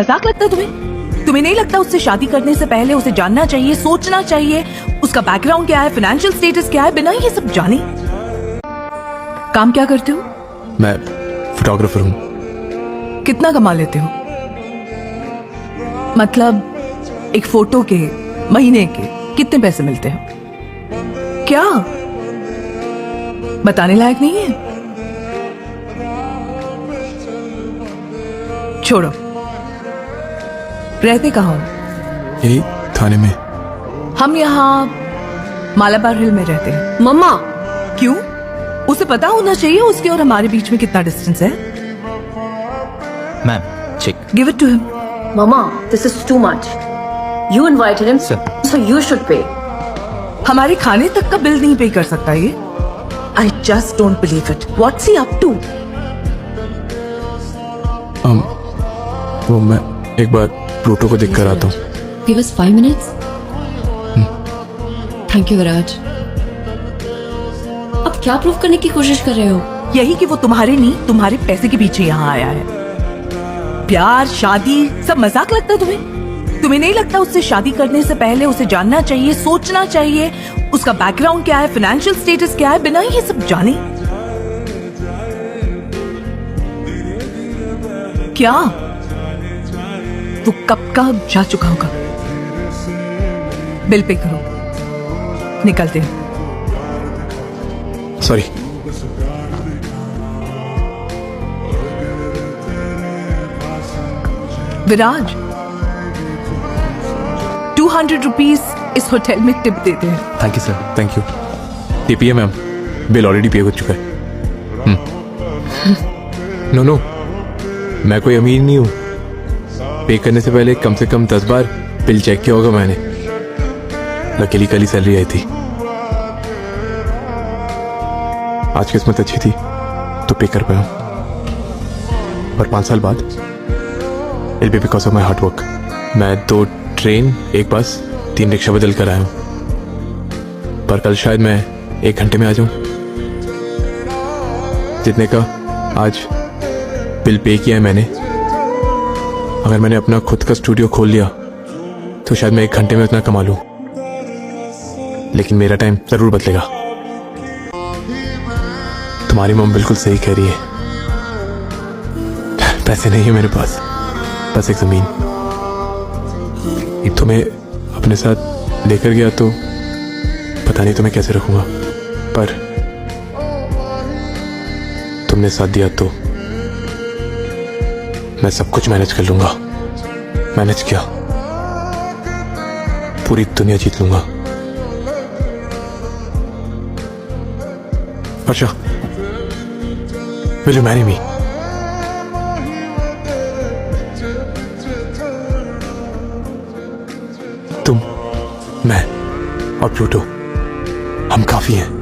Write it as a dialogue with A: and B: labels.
A: मजाक लगता है तुम्हें? तुम्हें नहीं लगता उससे शादी करने से पहले उसे जानना चाहिए, सोचना चाहिए उसका बैकग्राउंड क्या है, फाइनेंशियल स्टेटस क्या है, बिना ये सब जाने? काम क्या करते हो?
B: मैं फोटोग्राफर हूँ।
A: कितना कमा लेते हो? मतलब एक फोटो के महीने के कितने पैसे मिलते हैं? क्या बताने लायक नहीं है? छोड़ो। रहते कहाँ हो?
B: यही थाने में।
A: हम यहाँ मालाबार हिल में रहते हैं।
C: मम्मा,
A: क्यों? उसे पता होना चाहिए उसके और हमारे बीच में कितना डिस्टेंस है।
D: Ma'am, check.
A: Give it to him.
C: Mama, this is too much. You invited him,
D: Sir.
C: so you should pay.
A: हमारे खाने तक का बिल नहीं पे कर सकता ये। I just don't believe it. What's he up to?
B: वो मैं एक बार प्लूटो को देख कर आता हूँ।
E: Give us 5 minutes. Thank you, विराज। अब क्या प्रूव करने की कोशिश कर रहे हो?
A: यही कि वो तुम्हारे नहीं, तुम्हारे पैसे के पीछे यहाँ आया है। प्यार, शादी सब मजाक लगता है तुम्हें? तुम्हें नहीं लगता उससे शादी करने से पहले उसे जानना चाहिए, सोचना चाहिए उसका बैकग्राउंड क्या है, फाइनेंशियल स्टेटस क्या है, बिना ये सब जाने? क्या वो कब का जा चुका होगा? बिल पे करो, निकलते हैं।
B: सॉरी।
A: विराज, 200 रुपीज इस होटल में टिप देते हैं।
B: Thank you sir, thank you. Tip है मैम, बिल ऑलरेडी पे हो चुका है। नो, मैं कोई अमीर नहीं हूँ। पे करने से पहले कम से कम 10 बार बिल चेक किया होगा मैंने। लकीली कल ही सैलरी आई थी। आज किस्मत अच्छी थी तो पे कर पाया, और 5 साल बाद it be because of my hard work. मैं 2 ट्रेन, 1 बस, 3 रिक्शा बदल कर आया हूँ, पर कल शायद मैं 1 घंटे में आ जाऊं। जितने का आज बिल पे किया है मैंने, अगर मैंने अपना खुद का स्टूडियो खोल लिया तो शायद मैं 1 घंटे में उतना कमा लूं। लेकिन मेरा टाइम जरूर बदलेगा। तुम्हारी मम बिल्कुल सही कह रही है, पैसे नहीं है मेरे पास, बस एक जमीन। एक तुम्हें अपने साथ लेकर गया तो पता नहीं तुम्हें कैसे रखूंगा, पर तुमने साथ दिया तो मैं सब कुछ मैनेज कर लूंगा। मैनेज किया, पूरी दुनिया जीत लूंगा। वर्षा, will you marry me? तुम, मैं और प्लूटो, हम काफी हैं।